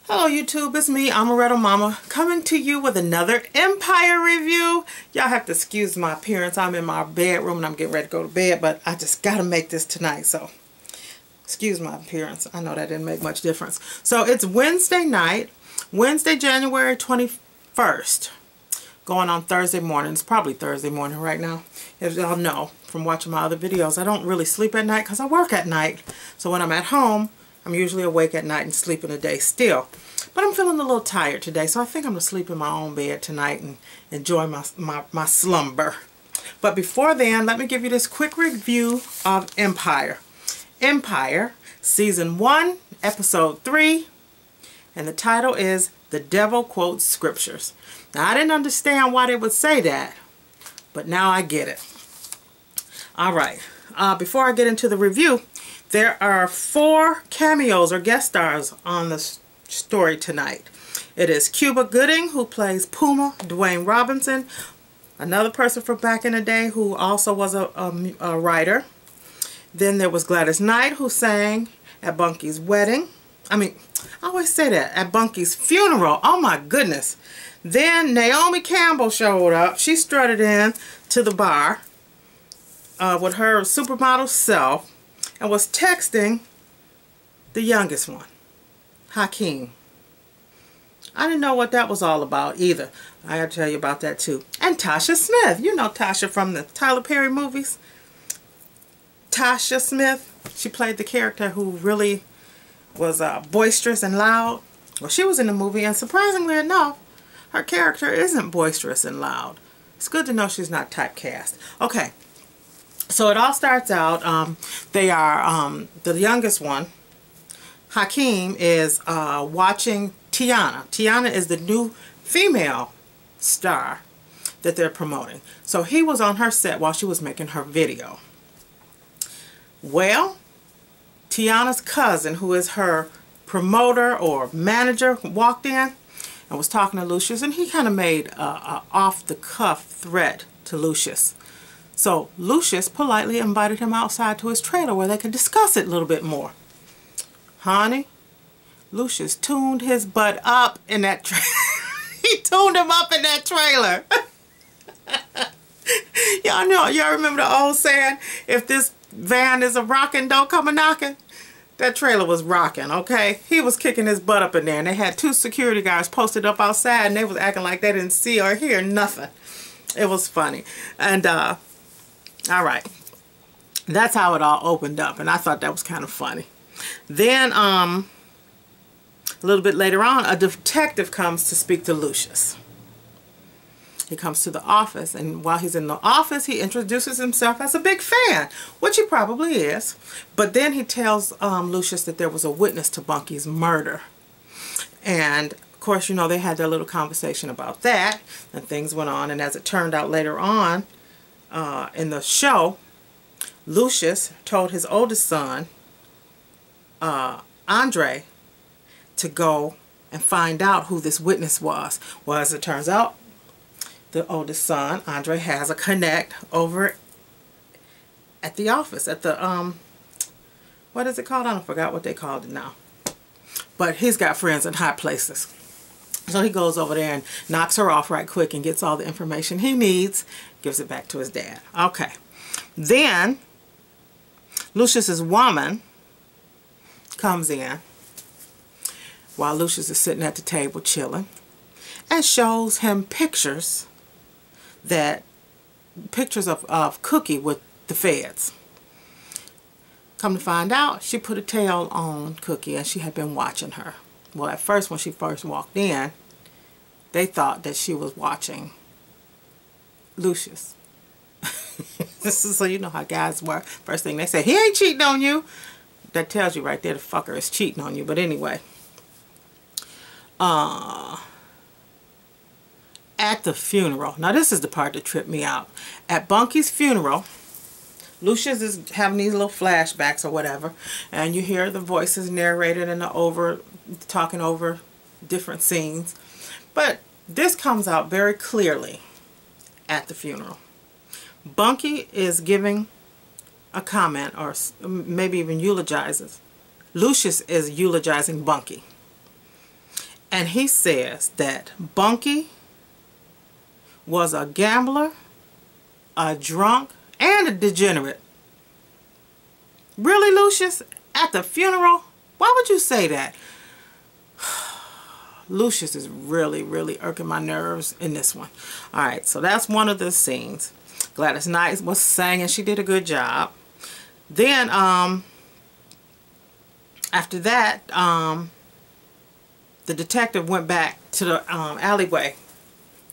Hello YouTube, it's me, Amarettomomma, coming to you with another Empire review. Y'all have to excuse my appearance. I'm in my bedroom and I'm getting ready to go to bed, but I just gotta make this tonight, so excuse my appearance. I know that didn't make much difference. So it's Wednesday night, Wednesday, January 21st, going on Thursday morning. It's probably Thursday morning right now. As y'all know from watching my other videos, I don't really sleep at night because I work at night. So when I'm at home, I'm usually awake at night and sleep in the day still. But I'm feeling a little tired today, so I think I'm going to sleep in my own bed tonight and enjoy my slumber. But before then, let me give you this quick review of Empire. Empire, Season 1, Episode 3, and the title is The Devil Quotes Scriptures. Now, I didn't understand why they would say that, but now I get it. Alright, before I get into the review, there are 4 cameos or guest stars on the story tonight. It is Cuba Gooding, who plays Puma, Dwayne Robinson, another person from back in the day who also was a writer. Then there was Gladys Knight, who sang at Bunky's wedding. I always say that, at Bunky's funeral. Oh my goodness. Then Naomi Campbell showed up. She strutted in to the bar with her supermodel self and was texting the youngest one, Hakeem. I didn't know what that was all about either. I gotta tell you about that too. And Tasha Smith. You know Tasha from the Tyler Perry movies. Tasha Smith. She played the character who really was boisterous and loud. Well, she was in the movie, and surprisingly enough, her character isn't boisterous and loud. It's good to know she's not typecast. Okay. So it all starts out, they are, the youngest one, Hakeem, is watching Tiana. Tiana is the new female star that they're promoting. So he was on her set while she was making her video. Well, Tiana's cousin, who is her promoter or manager, walked in and was talking to Lucious, and he kind of made a off-the-cuff threat to Lucious. So Lucious politely invited him outside to his trailer where they could discuss it a little bit more. Honey, Lucious tuned his butt up in that trailer. He tuned him up in that trailer. Y'all know, y'all remember the old saying, if this van is a rockin', don't come a knockin'? That trailer was rocking, okay? He was kicking his butt up in there, and they had 2 security guards posted up outside, and they was acting like they didn't see or hear nothing. It was funny. And, alright. That's how it all opened up, and I thought that was kind of funny. Then, a little bit later on, a detective comes to speak to Lucious. He comes to the office, and while he's in the office, he introduces himself as a big fan, which he probably is. But then he tells Lucious that there was a witness to Bunky's murder. And, of course, you know, they had their little conversation about that, and things went on. And as it turned out later on in the show, Lucious told his oldest son, Andre, to go and find out who this witness was. Well, as it turns out, the oldest son, Andre, has a connect over at the office, at the, what is it called? I forgot what they called it now. But he's got friends in high places. So he goes over there and knocks her off right quick and gets all the information he needs, gives it back to his dad. Okay. Then, Lucious's woman comes in while Lucious is sitting at the table chilling and shows him pictures of Cookie with the feds. Come to find out, she put a tail on Cookie and she had been watching her. Well, at first, when she first walked in, they thought that she was watching Lucious. This is so you know how guys work. First thing they say, he ain't cheating on you. That tells you right there the fucker is cheating on you. But anyway, at the funeral. Now this is the part that tripped me out. At Bunky's funeral, Lucious is having these little flashbacks or whatever, and you hear the voices narrated and talking over different scenes. But this comes out very clearly at the funeral. Bunky is giving a comment, or maybe even eulogizes. Lucious is eulogizing Bunky. And he says that Bunky was a gambler, a drunk, and a degenerate. Really, Lucious? At the funeral? Why would you say that? Lucious is really, really irking my nerves in this one. Alright, so that's one of the scenes. Gladys Knight was singing. She did a good job. Then, after that, the detective went back to the alleyway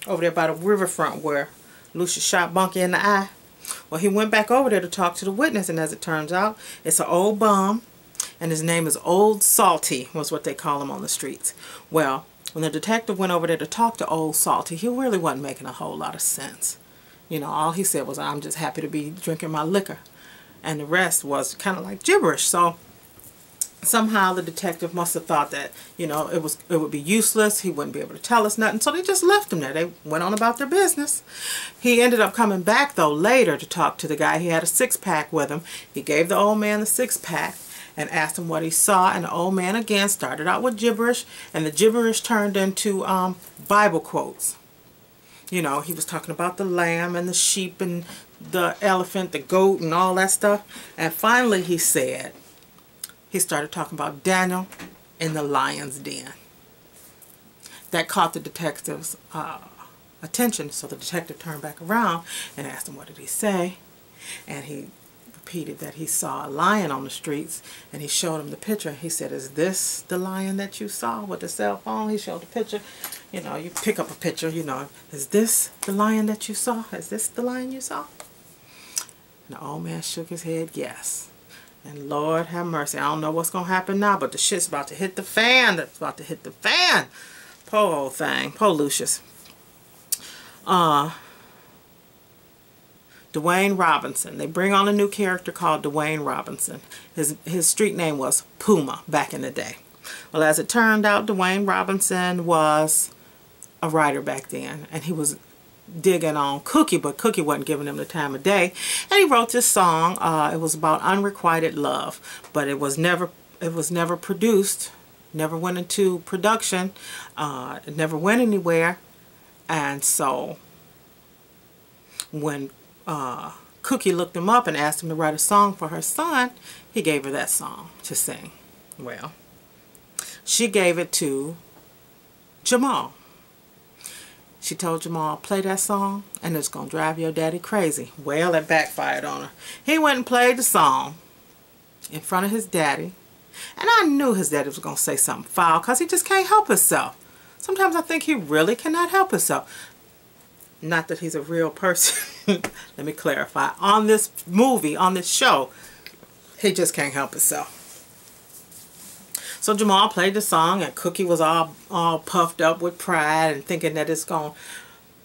over there by the riverfront where Lucious shot Bunky in the eye. Well, he went back over there to talk to the witness, and as it turns out, it's an old bum, and his name is Old Salty, was what they call him on the streets. Well, when the detective went over there to talk to Old Salty, he really wasn't making a whole lot of sense. You know, all he said was, "I'm just happy to be drinking my liquor," and the rest was kind of like gibberish. So somehow the detective must have thought that, you know, it would be useless. He wouldn't be able to tell us nothing. So they just left him there. They went on about their business. He ended up coming back, though, later to talk to the guy. He had a six-pack with him. He gave the old man the six-pack and asked him what he saw. And the old man, again, started out with gibberish. And the gibberish turned into Bible quotes. You know, he was talking about the lamb and the sheep and the elephant, the goat, and all that stuff. And finally he said, he started talking about Daniel in the lion's den. That caught the detective's attention, so the detective turned back around and asked him, what did he say? And he repeated that he saw a lion on the streets, and he showed him the picture. He said, "Is this the lion that you saw?" With the cell phone, he showed the picture. You know, you pick up a picture, you know, "Is this the lion that you saw? Is this the lion you saw?" And the old man shook his head, yes. And Lord have mercy, I don't know what's going to happen now, but the shit's about to hit the fan. That's about to hit the fan. Poor old thing. Poor Lucious. Dwayne Robinson. They bring on a new character called Dwayne Robinson. His street name was Puma back in the day. Well, as it turned out, Dwayne Robinson was a writer back then, and he was digging on Cookie, but Cookie wasn't giving him the time of day. And he wrote this song. It was about unrequited love, but it was never produced, never went into production, it never went anywhere. And so when Cookie looked him up and asked him to write a song for her son, he gave her that song to sing. Well, she gave it to Jamal. She told Jamal, "Play that song and it's going to drive your daddy crazy." Well, it backfired on her. He went and played the song in front of his daddy. And I knew his daddy was going to say something foul because he just can't help himself. Sometimes I think he really cannot help himself. Not that he's a real person. Let me clarify. On this movie, on this show, he just can't help himself. So Jamal played the song, and Cookie was all puffed up with pride and thinking that it's going to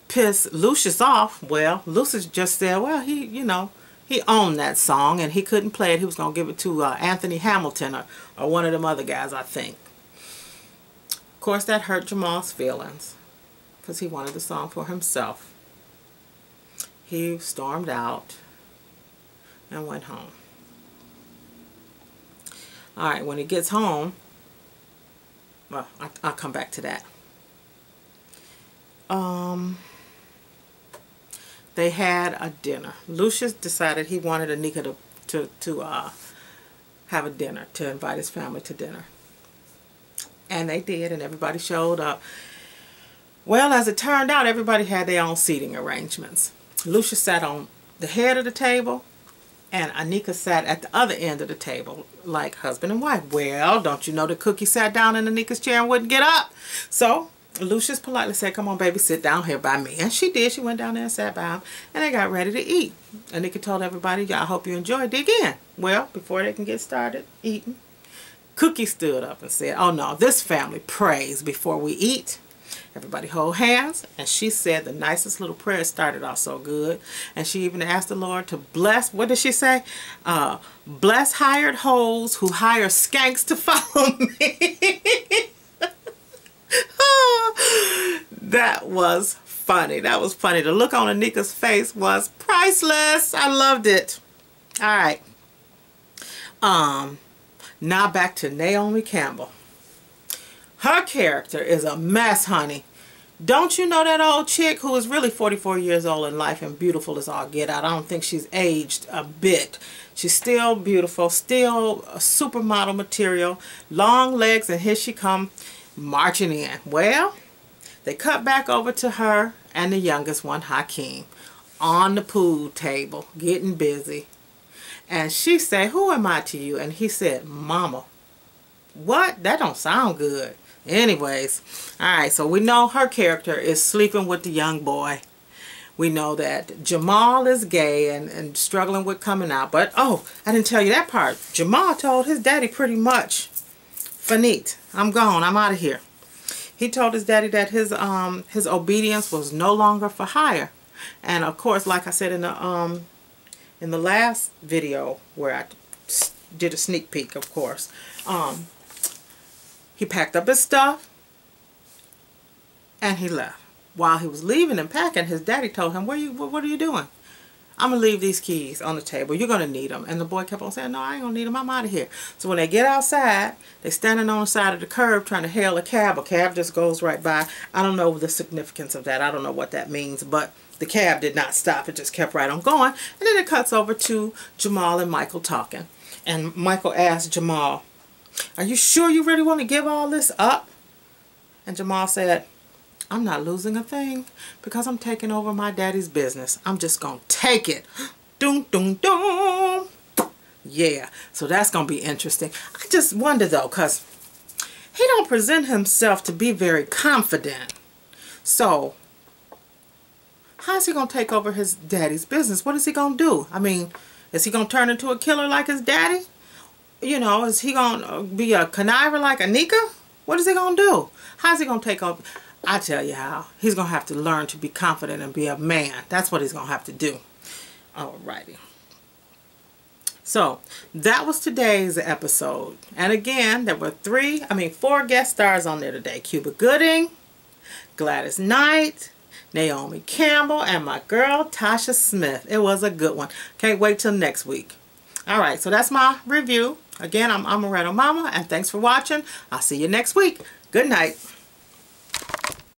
piss Lucious off. Well, Lucious just said, well, he owned that song, and he couldn't play it. He was going to give it to Anthony Hamilton or one of them other guys, I think. Of course, that hurt Jamal's feelings because he wanted the song for himself. He stormed out and went home. All right, when he gets home, well, I'll come back to that. They had a dinner. Lucious decided he wanted Anika to have a dinner, to invite his family to dinner. And they did, and everybody showed up. Well, as it turned out, everybody had their own seating arrangements. Lucious sat on the head of the table, and Anika sat at the other end of the table, like husband and wife. Well, don't you know that Cookie sat down in Anika's chair and wouldn't get up? So Lucious politely said, "Come on, baby, sit down here by me." And she did. She went down there and sat by him, and they got ready to eat. Anika told everybody, "I hope you enjoy. Dig in." Well, before they can get started eating, Cookie stood up and said, "Oh no, this family prays before we eat. Everybody hold hands." And she said the nicest little prayer. Started off so good. And she even asked the Lord to bless, what did she say? Bless hired hoes who hire skanks to follow me. That was funny. That was funny. The look on Anika's face was priceless. I loved it. All right. Now back to Naomi Campbell. Her character is a mess, honey. Don't you know that old chick who is really 44 years old in life and beautiful as all get out? I don't think she's aged a bit. She's still beautiful, still a supermodel material, long legs, and here she come marching in. Well, they cut back over to her and the youngest one, Hakeem, on the pool table, getting busy. And she said, "Who am I to you?" And he said, "Mama." What? That don't sound good. Anyways, alright, so we know her character is sleeping with the young boy. We know that Jamal is gay and struggling with coming out. But, oh, I didn't tell you that part. Jamal told his daddy pretty much, "Finite. I'm gone. I'm out of here." He told his daddy that his obedience was no longer for hire. And, of course, like I said in the last video where I did a sneak peek, of course, he packed up his stuff and he left. While he was leaving and packing, his daddy told him, what are you doing? "I'm going to leave these keys on the table. You're going to need them." And the boy kept on saying, "No, I ain't going to need them. I'm out of here." So when they get outside, they're standing on the side of the curb trying to hail a cab. A cab just goes right by. I don't know the significance of that. I don't know what that means. But the cab did not stop. It just kept right on going. And then it cuts over to Jamal and Michael talking. And Michael asked Jamal, "Are you sure you really want to give all this up?" And Jamal said, "I'm not losing a thing because I'm taking over my daddy's business. I'm just going to take it." Doom, doom, doom. Yeah, so that's going to be interesting. I just wonder, though, because he don't present himself to be very confident. So, how's he going to take over his daddy's business? What is he going to do? I mean, is he going to turn into a killer like his daddy? You know, is he going to be a conniver like Anika? What is he going to do? How's he going to take over? I tell you how. He's going to have to learn to be confident and be a man. That's what he's going to have to do. Alrighty. So, that was today's episode. And again, there were 4 guest stars on there today. Cuba Gooding, Gladys Knight, Naomi Campbell, and my girl, Tasha Smith. It was a good one. Can't wait till next week. Alright, so that's my review. Again, I'm Amarettomomma, and thanks for watching. I'll see you next week. Good night.